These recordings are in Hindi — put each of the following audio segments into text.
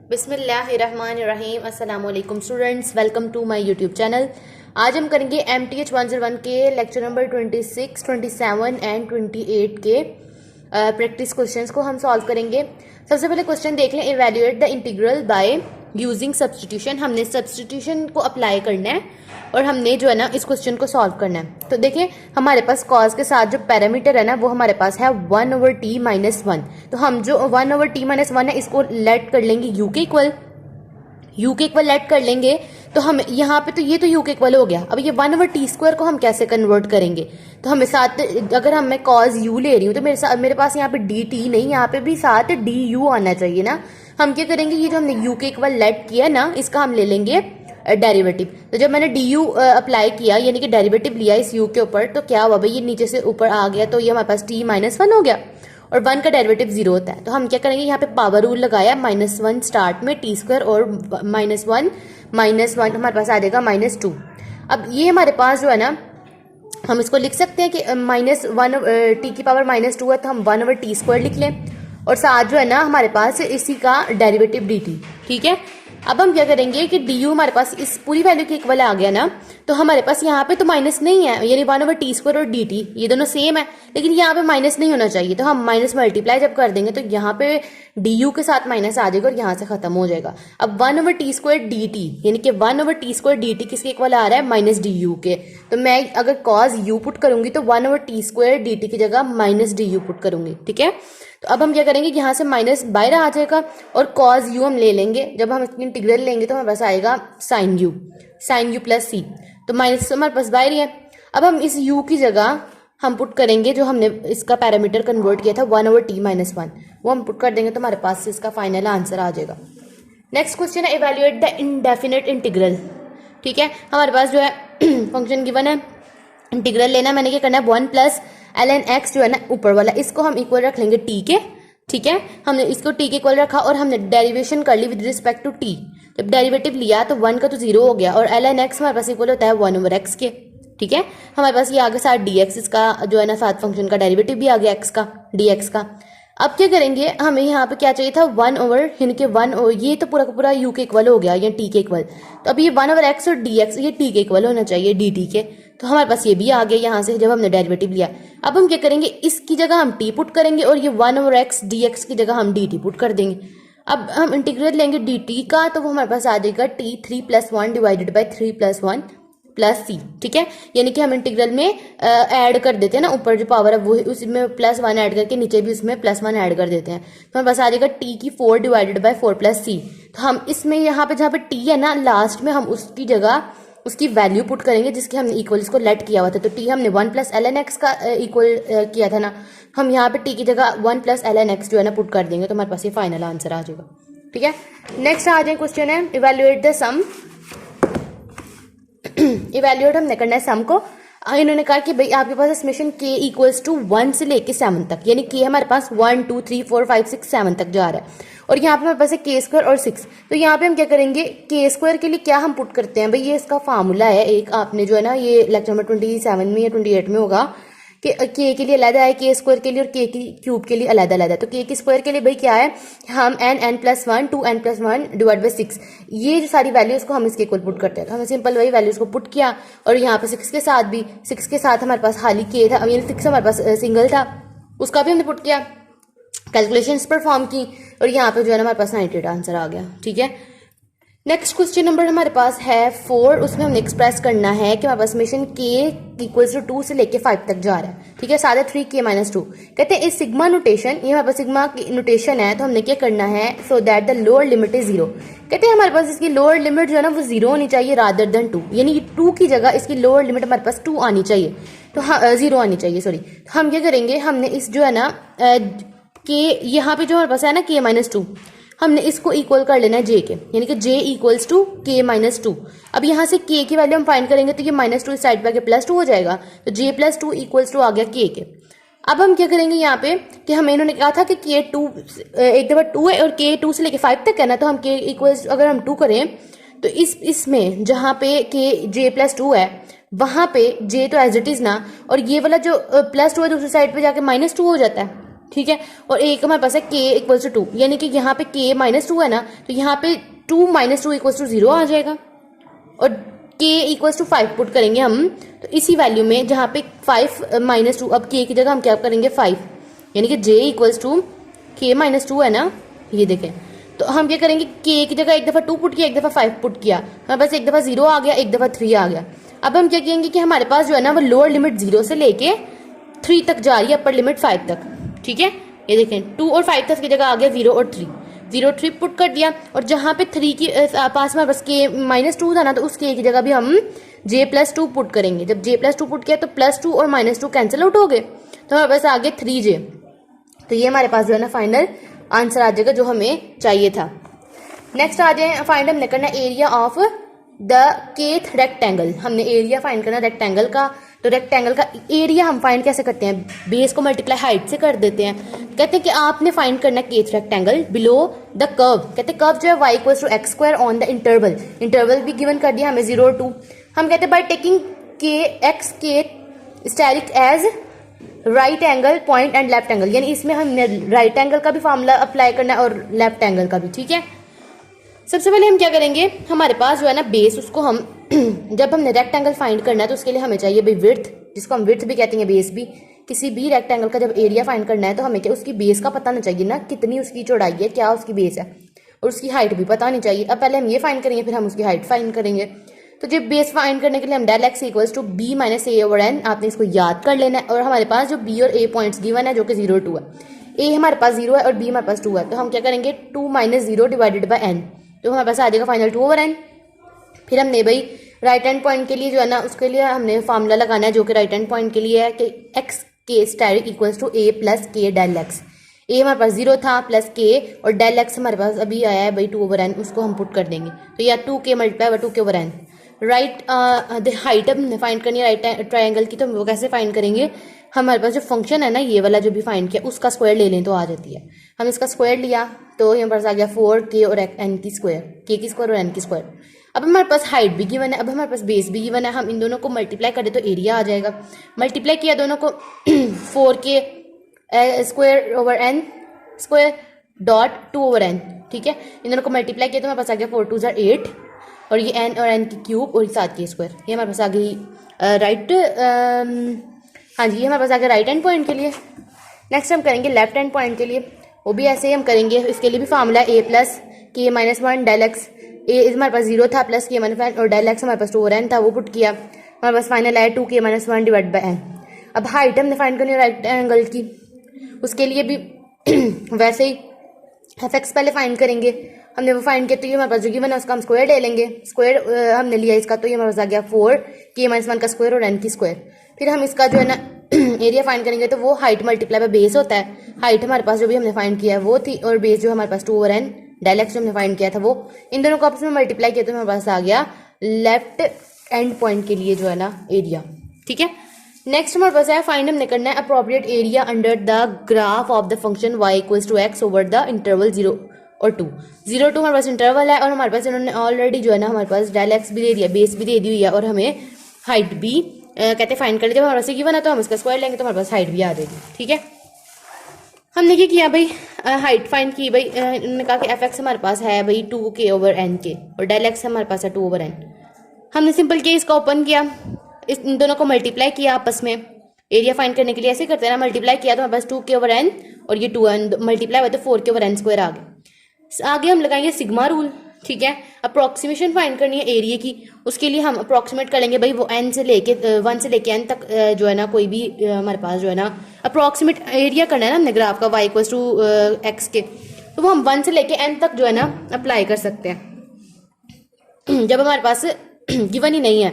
बिस्मिल्लाहिर्रहमानिर्रहीम। अस्सलाम वालेकुम students, welcome to my YouTube channel. आज हम करेंगे MTH 101 के लेक्चर नंबर 26, 27 एंड 28 के प्रैक्टिस क्वेश्चंस को हम सॉल्व करेंगे। सबसे पहले क्वेश्चन देख लें, evaluate the integral by using substitution. हमने सब्सटीट्यूशन को अप्लाई करना है और हमने जो है ना इस क्वेश्चन को सॉल्व करना है। तो देखें, हमारे पास कॉस के साथ जो पैरामीटर है ना वो हमारे पास है 1/t-1। तो हम जो 1/t-1 है इसको लेट कर लेंगे u के इक्वल लेट कर लेंगे। तो हम यहाँ पे तो ये तो u के इक्वल हो गया। अब ये 1/t² को हम कैसे कन्वर्ट करेंगे? तो हमें साथ, अगर हम मैं cos u ले रही हूँ तो मेरे पास यहाँ पे dt नहीं, यहाँ पे भी साथ du आना चाहिए ना। हम क्या करेंगे, ये जो हमने u के इक्वल लेट किया ना इसका हम ले लेंगे डेरिवेटिव। तो जब मैंने du अप्लाई किया यानी कि डेरिवेटिव लिया इस u के ऊपर, तो क्या हुआ भाई, ये नीचे से ऊपर आ गया तो ये हमारे पास t-1 हो गया और 1 का डेरिवेटिव 0 होता है। तो हम क्या करेंगे, यहाँ पे पावर रूल लगाया, -1 स्टार्ट में t² और -1 हमारे पास आ जाएगा -2। अब ये हमारे पास जो है ना हम इसको लिख सकते हैं कि -1 t की पावर -2 है तो हम 1/t² लिख लें और साथ जो है ना हमारे पास इसी का डेरिवेटिव dt। ठीक है, अब हम क्या करेंगे कि du हमारे पास इस पूरी वैल्यू के इक्वल आ गया ना, तो हमारे पास यहाँ पे तो माइनस नहीं है, यानी 1/t² और dt ये दोनों सेम है, लेकिन यहाँ पे माइनस नहीं होना चाहिए। तो हम माइनस मल्टीप्लाई जब कर देंगे तो यहाँ पे du के साथ माइनस आ जाएगा और यहाँ से खत्म हो जाएगा। अब 1/t² dt यानी कि 1/t² dt किसके इक्वल आ रहा है, -du के। तो मैं अगर cos u पुट करूंगी तो 1/t² dt की जगह -du पुट करूंगी। ठीक है, तो अब हम क्या करेंगे, यहाँ से माइनस बाहर आ जाएगा और cos u हम ले लेंगे। जब हम इसकी इंटीग्रल लेंगे तो हमारे पास आएगा sin u प्लस c। तो माइनस हमारे पास बाहर ही है। अब हम इस u की जगह हम पुट करेंगे जो हमने इसका पैरामीटर कन्वर्ट किया था 1/t-1, वो हम पुट कर देंगे तो हमारे पास इसका फाइनल आंसर आ जाएगा। नेक्स्ट क्वेश्चन है, इवैल्यूएट द इंडेफिनिट इंटीग्रल। ठीक है, हमारे पास जो है फंक्शन गिवन है, इंटीग्रल लेना, मैंने क्या करना है 1 + ln x जो है ना ऊपर वाला, इसको हम इक्वल रख लेंगे t के। ठीक है, हमने इसको t के इक्वल रखा और हमने डेरिवेशन कर ली विद रिस्पेक्ट टू t। जब डेरिवेटिव लिया तो 1 का तो 0 हो गया और ln x हमारे पास इक्वल होता है 1/x के। ठीक है, हमारे पास ये आगे साथ dx, इसका जो है ना साथ फंक्शन का डेरिवेटिव भी आ गया x का, dx का। अब क्या करेंगे, हमें यहाँ पे क्या चाहिए था 1/1, ये तो पूरा का पूरा u के इक्वल हो गया या t के इक्वल। तो अब ये 1/x और dx ये t के इक्वल होना चाहिए dt के। तो हमारे पास ये भी आ गया यहाँ से जब हमने डेरिवेटिव लिया। अब हम क्या करेंगे, इसकी जगह हम t पुट करेंगे और ये 1/x dx की जगह हम dt पुट कर देंगे। अब हम इंटीग्रल लेंगे dt का, तो वो हमारे पास आ जाएगा t 3+1 divided by 3+1 plus c। ठीक है, यानी कि हम इंटीग्रल में ऐड कर देते हैं ना, ऊपर जो पावर है वो उसमें +1 ऐड करके नीचे भी उसमें +1 ऐड कर देते हैं। तो हमारे पास आ जाएगा t की 4 डिवाइडेड बाई 4 प्लस c। तो हम इसमें यहाँ पे जहाँ पे t है ना लास्ट में हम उसकी जगह उसकी वैल्यू पुट करेंगे जिसके हमने इक्वल इसको लेट किया हुआ था। तो t हमने 1 + ln x का इक्वल किया था ना, हम यहाँ पे t की जगह 1 + ln x जो है ना पुट कर देंगे तो हमारे पास ये फाइनल आंसर आ जाएगा। ठीक है, नेक्स्ट आ जाए क्वेश्चन है, इवैल्यूएट द सम। इवैल्यूएट हमने करना है सम को। इन्होंने कहा कि भाई आपके पास समेशन k = 1 से लेके 7 तक, यानी k हमारे पास 1 2 3 4 5 6 7 तक जा रहा है और यहाँ पे हमारे पास है k² और 6। तो यहाँ पे हम क्या करेंगे, k² के लिए क्या हम पुट करते हैं भाई, ये इसका फार्मूला है एक, आपने जो है ना ये लेक्चर नंबर 27 में या 28 में होगा कि k के लिए अलग है, k² के लिए और k³ के लिए अलग अलग है। तो k² के लिए भाई क्या है, हम n+1 2n+1 डिवाइड बाई 6, ये जो सारी वैल्यूज को हम इसके इक्वल पुट करते हैं। तो हमने सिंपल वही वैल्यूज को पुट किया और यहाँ पे 6 के साथ भी, 6 के साथ हमारे पास खाली k था, 6 हमारे पास सिंगल था, उसका भी हमने पुट किया, कैलकुलेशंस परफॉर्म की और यहाँ पे जो है ना हमारे पास 98 आंसर आ गया। ठीक है, नेक्स्ट क्वेश्चन नंबर हमारे पास है 4, उसमें हमने एक्सप्रेस करना है कि हमारे पास समेशन k = 2 से लेके 5 तक जा रहा है। ठीक है, साथ 3k-2 कहते हैं इस सिग्मा नोटेशन, ये हमारे पास सिग्मा की नोटेशन है, तो हमने क्या करना है, so that the lower limit is 0। कहते हैं हमारे पास इसकी लोअर लिमिट जो है ना वो 0 होनी चाहिए रादर देन 2, यानी 2 की जगह इसकी लोअर लिमिट हमारे पास 2 आनी चाहिए, तो हाँ 0 आनी चाहिए, सॉरी। तो हम क्या करेंगे, हमने इस जो है ना k यहाँ पे जो हमारे पास है ना k-2, हमने इसको इक्वल कर लेना है j के, यानी कि j = k-2। अब यहाँ से k की वैल्यू हम फाइंड करेंगे तो ये -2 इस साइड पे आके +2 हो जाएगा, तो j + 2 = आ गया k के। अब हम क्या करेंगे यहाँ पे कि हमें इन्होंने कहा था कि k2 एक दफा 2 है और k 2 से लेके 5 तक है ना, तो हम k = अगर हम 2 करें तो इसमें जहाँ पे j + 2 है वहां पे j तो एज इट इज ना, और ये वाला जो +2 है दूसरी साइड पे जाके -2 हो जाता है। ठीक है। और एक हमारे पास है k इक्वल्स टू 2, यानी कि यहाँ पे k -2 है ना, तो यहाँ पे 2 - 2 इक्वल्स टू 0 आ जाएगा। और k इक्वल्स टू 5 पुट करेंगे हम, तो इसी वैल्यू में जहाँ पे 5 - 2, अब k की जगह हम क्या करेंगे 5, यानी कि j इक्वल्स टू k -2 है ना, ये देखें। तो हम क्या करेंगे, k की जगह एक दफ़ा 2 पुट किया, एक दफ़ा 5 पुट किया, हमारे पास एक दफ़ा 0 आ गया, एक दफ़ा 3 आ गया। अब हम क्या कहेंगे कि हमारे पास जो है ना वो लोअर लिमिट 0 से लेके 3 तक जा रही है, अपर लिमिट 5 तक, ठीक है। ये देखें 2 और 5 तक की जगह आ गया 0 और 3, 0 3 पुट कर दिया। और जहाँ पे 3 की पास में बस k -2 था ना, तो उस k की जगह भी हम j+2 पुट करेंगे। जब j+2 पुट किया तो +2 और -2 कैंसिल आउट हो गए, तो हमारे पास आ गया 3j। तो ये हमारे पास जो है ना फाइनल आंसर आ जाएगा जो हमें चाहिए था। नेक्स्ट आ जाए, फाइंड हमने करना area of the kth rectangle. हमने एरिया फाइंड करना रेक्टेंगल का, तो रेक्टेंगल का एरिया हम फाइंड कैसे करते हैं, बेस को मल्टीप्लाई हाइट से कर देते हैं। कहते हैं कि आपने फाइंड करना है kth rectangle below the curve. कहते हैं कर्व जो है y equals to x² on the interval, interval भी गिवन कर दिया हमें 0 और 2। हम कहते हैं by taking k x k asterisk as right angle point and left angle, यानी इसमें हमने राइट एंगल का भी फॉर्मूला अप्लाई करना है और लेफ्ट एंगल का भी, ठीक है। सबसे पहले हम क्या करेंगे, हमारे पास जो है ना बेस, उसको हम जब हमने रेक्टेंगल फाइंड करना है तो उसके लिए हमें चाहिए भाई विड्थ, जिसको हम विड्थ भी कहते हैं, बेस भी। किसी भी रेक्टेंगल का जब एरिया फाइंड करना है तो हमें क्या उसकी बेस का पता होना चाहिए ना, कितनी उसकी चौड़ाई है, क्या उसकी बेस है, और उसकी हाइट भी पता होनी चाहिए। अब पहले हम ये फाइंड करेंगे, फिर हम उसकी हाइट फाइंड करेंगे। तो जब बेस फाइंड करने के लिए हम del x equals to b - a/n, आपने इसको याद कर लेना है। और हमारे पास जो b और a पॉइंट्स गिवन है जो कि 0 और 2 है, a हमारे पास 0 है और b हमारे पास 2 है, तो हम क्या करेंगे 2 - 0 डिवाइडेड बाय n, तो हमारे पास आ जाएगा फाइनल 2/n। फिर हमने भाई राइट हैंड पॉइंट के लिए जो है ना उसके लिए हमने फार्मूला लगाना है जो कि राइट हैंड पॉइंट के लिए है कि x k asterisk equals to a + k del x। a हमारे पास 0 था प्लस k, और डेल x हमारे पास अभी आया है भाई 2/n, उसको हम पुट कर देंगे। तो या 2k multiply by 2k/n। Right height हमने फाइंड करनी है राइट ट्रायंगल की, तो हम वो कैसे फाइंड करेंगे, हमारे पास जो फंक्शन है ना ये वाला जो भी फाइंड किया उसका स्क्वायर ले लें तो आ जाती है। हम इसका स्क्वायर लिया तो यहाँ पर आ गया 4k और n की स्क्वायर, k की स्क्वायर और n की स्क्वायर। अब हमारे पास हाइट भी गिवन है, अब हमारे पास बेस भी गिवन है, हम इन दोनों को मल्टीप्लाई करें तो एरिया आ जाएगा। मल्टीप्लाई किया दोनों को 4k square over n square dot 2/n, ठीक है। इन दोनों को मल्टीप्लाई किया तो हमारे पास आ गया 4 2 8, और ये n और n की क्यूब और 7 के स्क्वायर। ये हमारे पास आ गई राइट, हाँ जी, ये हमारे पास आ गया राइट हैंड पॉइंट के लिए। नेक्स्ट हम करेंगे लेफ्ट हैंड पॉइंट के लिए, वो भी ऐसे ही हम करेंगे। इसके लिए भी formula a + k - 1 del x। a हमारे पास 0 था प्लस k - 1, और डेल x हमारे पास 2/n था, वो पुट किया, हमारे पास फाइनल आया 2k - 1 डिवाइड बाय n। अब हाइट हमने फाइंड करनी है राइट एंगल की, उसके लिए भी वैसे ही fx पहले फाइंड करेंगे। हमने वो फाइंड किया तो ये हमारे पास जो गिवन है उसका हम स्क्वायर ले लेंगे। स्क्वायर हमने लिया इसका, तो ये हमारे पास आ गया 4k - 1 का स्क्वायर और n की स्क्वायर। फिर हम इसका जो है ना एरिया फाइंड करेंगे, तो वो हाइट मल्टीप्लाई बाय बेस होता है। हाइट हमारे पास जो भी हमने फाइंड किया है वो थी, और बेस जो हमारे पास 2/n डेल एक्स जो हमने फाइंड किया था वो, इन दोनों को आपस में मल्टीप्लाई किया तो हमारे पास आ गया लेफ्ट एंड पॉइंट के लिए जो है ना एरिया, ठीक है। नेक्स्ट हमारे पास है फाइंड हमने करना है appropriate area under the graph of the function y equals to x over the interval 0 और 2। 0 2 हमारे पास इंटरवल है, और हमारे पास इन्होंने ऑलरेडी जो है ना हमारे पास डेल एक्स भी दे दिया, बेस भी दे दी हुई है, और हमें हाइट भी कहते फाइंड कर ली। जब हमारे पास गिवन है तो हम इसका स्क्वायर लेंगे तो हमारे पास हाइट भी आ जाएगी, ठीक है। हमने क्या किया भाई, हाइट फाइंड की भाई, इन्होंने कहा कि एफ एक्स हमारे पास है भाई 2k ओवर n के, और डेल एक्स हमारे पास है 2/n। हमने सिंपल किया, इसका ओपन किया, इन दोनों को मल्टीप्लाई किया आपस में। एरिया फाइंड करने के लिए ऐसे करते हैं ना, मल्टीप्लाई किया तो हमारे पास 2k ओवर n और ये 2n मल्टीप्लाई हुआ तो 4k ओवर n स्क्वायर आ गया। आगे हम लगाएंगे सिग्मा रूल, ठीक है। अप्रोक्सीमेशन फाइंड करनी है एरिया की, उसके लिए हम अप्रोक्सीमेट कर लेंगे भाई वो n से लेके 1 से लेके n तक जो है ना कोई भी हमारे पास जो है ना अप्रोक्सीमेट एरिया करना है ना हमने ग्राफ का y इक्वल्स टू x के, तो वो हम 1 से लेके n तक जो है ना अप्लाई कर सकते हैं जब हमारे पास गिवन ही नहीं है,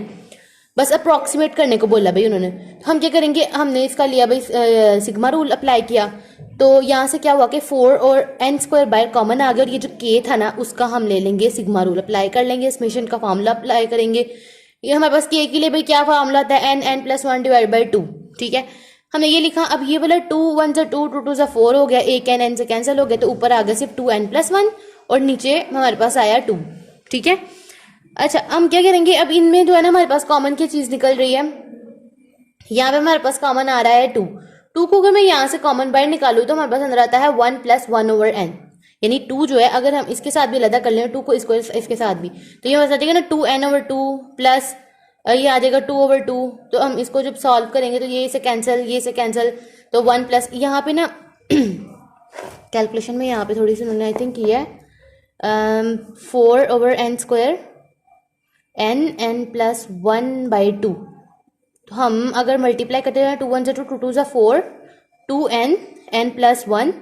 बस अप्रोक्सीमेट करने को बोला भाई उन्होंने। तो हम क्या करेंगे, हमने इसका लिया भाई सिग्मा रूल अप्लाई किया, तो यहाँ से क्या हुआ कि 4 और n स्क्वायर बाय कॉमन आ गया, और ये जो k था ना उसका हम ले लेंगे सिग्मा रूल अप्लाई कर लेंगे, समेशन का फार्मूला अप्लाई करेंगे। ये हमारे पास k के लिए भाई क्या फार्मूला आता है, n + 1 डिवाइड बाई 2, ठीक है। हमने ये लिखा, अब ये वाला 2 1 से 2 2 2 से 4 हो गया, एक n से कैंसिल हो गया, तो ऊपर आ गया सिर्फ 2n + 1 और नीचे हमारे पास आया 2, ठीक है। अच्छा, हम क्या करेंगे, अब इनमें जो है ना हमारे पास कॉमन की चीज निकल रही है, यहाँ पे हमारे पास कॉमन आ रहा है 2 2 को अगर मैं यहाँ से कॉमन बाहर निकालूँ तो हमारे पास अंदर आता है 1 + 1/n, यानी 2 जो है अगर हम इसके साथ भी अलग कर लें 2 को इसके साथ भी, तो ये बता देगा ना 2n/2 प्लस ये आ जाएगा 2/2। तो हम इसको जब सॉल्व करेंगे तो ये से कैंसिल, तो 1 प्लस यहाँ पे ना कैलकुलेशन में यहाँ पे थोड़ी सी उन्होंने आई थिंक की है 4/n², n + 1/2। तो हम अगर मल्टीप्लाई करते हैं 2 1 2 2 2 4, 2n, n + 1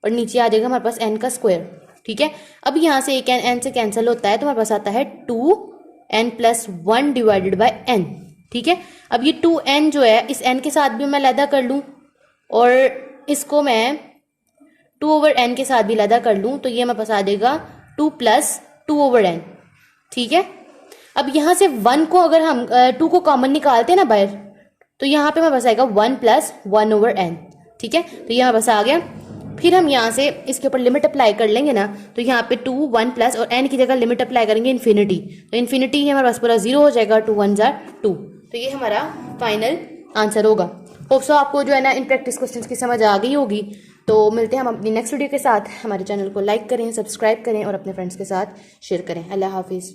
और नीचे आ जाएगा हमारे पास n का स्क्वायर। ठीक है, अब यहाँ से एक n से कैंसिल होता है तो हमारे पास आता है 2n + 1 / n। ठीक है, अब ये 2n जो है इस n के साथ भी मैं लैदा कर लूँ और इसको मैं 2/n के साथ भी लैदा कर लूँ, तो ये हमारे पास आ जाएगा 2 + 2/n। ठीक है, अब यहाँ से 1 को अगर हम 2 को कॉमन निकालते हैं ना बाहर, तो यहाँ पे हमारे पास आएगा 1 + 1/n। ठीक है, तो ये हमारे पास आ गया। फिर हम यहाँ से इसके ऊपर लिमिट अप्लाई कर लेंगे ना, तो यहाँ पे 2 1 प्लस और n की जगह लिमिट अप्लाई करेंगे इन्फिनिटी, तो इन्फिनिटी हमारे पास पूरा 0 हो जाएगा, 2 1 = 2। तो ये हमारा फाइनल आंसर होगा। होप सो आपको जो है ना इन प्रैक्टिस क्वेश्चंस की समझ आ गई होगी। तो मिलते हैं हम अपनी नेक्स्ट वीडियो के साथ। हमारे चैनल को लाइक करें, सब्सक्राइब करें और अपने फ्रेंड्स के साथ शेयर करें। अल्लाह हाफिज़।